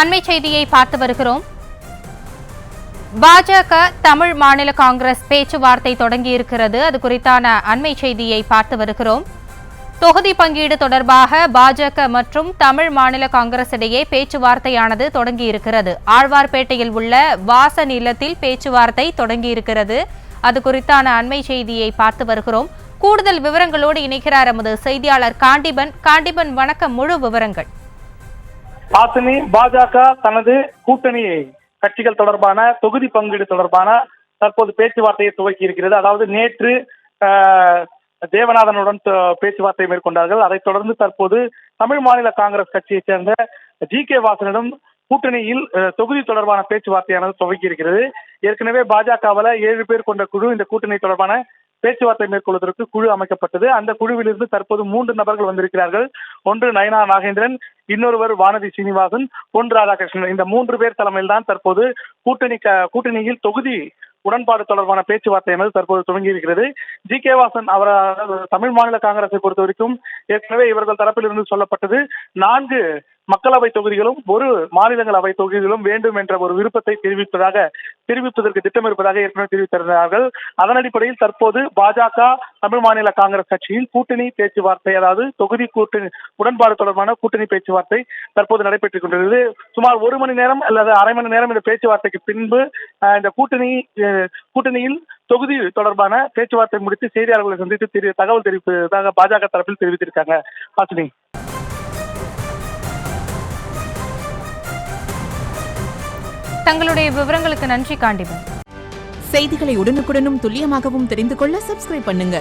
அண்மை செய்தியை பார்த்து வருகிறோம். பாஜக தமிழ் மாநில காங்கிரஸ் பேச்சுவார்த்தை தொடங்கியிருக்கிறது. அது குறித்தான அண்மை செய்தியை பார்த்து வருகிறோம். தொகுதி பங்கீடு தொடர்பாக பாஜக மற்றும் தமிழ் மாநில காங்கிரஸ் இடையே பேச்சுவார்த்தையானது தொடங்கியிருக்கிறது. ஆழ்வார்பேட்டையில் உள்ள வாசன் இல்லத்தில் பேச்சுவார்த்தை தொடங்கியிருக்கிறது. அது குறித்தான அண்மை செய்தியை பார்த்து வருகிறோம். கூடுதல் விவரங்களோடு இணைக்கிறார் எமது செய்தியாளர் காண்டிபன். காண்டிபன், வணக்கம். முழு விவரங்கள். பாஜக தனது கூட்டணி கட்சிகள் தொடர்பான தொகுதி பங்கீடு தொடர்பான தற்போது பேச்சுவார்த்தையை துவக்கி இருக்கிறது. அதாவது நேற்று தேவநாதனுடன் பேச்சுவார்த்தை மேற்கொண்டார்கள். அதைத் தொடர்ந்து தற்போது தமிழ் மாநில காங்கிரஸ் கட்சியைச் சேர்ந்த ஜி.கே. வாசனிடம் கூட்டணியில் தொகுதி தொடர்பான பேச்சுவார்த்தையானது துவக்கி இருக்கிறது. ஏற்கனவே பாஜகவில் 7 பேர் கொண்ட குழு இந்த கூட்டணி தொடர்பான பேச்சுவார்த்தை மேற்கொள்வதற்கு குழு அமைக்கப்பட்டது. அந்த குழுவிலிருந்து தற்போது 3 நபர்கள் வந்திருக்கிறார்கள். ஒன்று நயனா நாகேந்திரன், இன்னொருவர் வானதி சீனிவாசன், பொன் ராதாகிருஷ்ணன். இந்த 3 பேர் தலைமையில் தான் தற்போது கூட்டணியில் தொகுதி உடன்பாடு தொடர்பான பேச்சுவார்த்தை தற்போது துவங்கி இருக்கிறது. ஜி.கே. வாசன் அவர் தமிழ் மாநில காங்கிரஸை பொறுத்த வரைக்கும் ஏற்கனவே இவர்கள் தரப்பிலிருந்து சொல்லப்பட்டது 4 மக்களவை தொகுதிகளும் 1 மாநிலங்களவை தொகுதிகளும் வேண்டும் என்ற ஒரு விருப்பத்தை தெரிவிப்பதற்கு திட்டம் இருப்பதாக ஏற்கனவே தெரிவித்திருந்தார்கள். அதன் அடிப்படையில் தற்போது பாஜக தமிழ் மாநில காங்கிரஸ் கட்சியில் கூட்டணி பேச்சுவார்த்தை, அதாவது தொகுதி கூட்டணி உடன்பாடு தொடர்பான கூட்டணி பேச்சுவார்த்தை தற்போது நடைபெற்றுக் கொண்டிருக்கிறது. சுமார் 1 மணி நேரம் அல்லது அரை மணி நேரம் இந்த பேச்சுவார்த்தைக்கு பின்பு இந்த கூட்டணியில் தொகுதி தொடர்பான பேச்சுவார்த்தை முடித்து செய்தியாளர்களை சந்தித்து தகவல் தெரிவிப்பதாக பாஜக தரப்பில் தெரிவித்திருக்காங்க. ஹாசினி, தங்களுடைய விவரங்களுக்கு நன்றி காண்டிபன். செய்திகளை உடனுக்குடனும் துல்லியமாகவும் தெரிந்து கொள்ள சப்ஸ்கிரைப் பண்ணுங்க.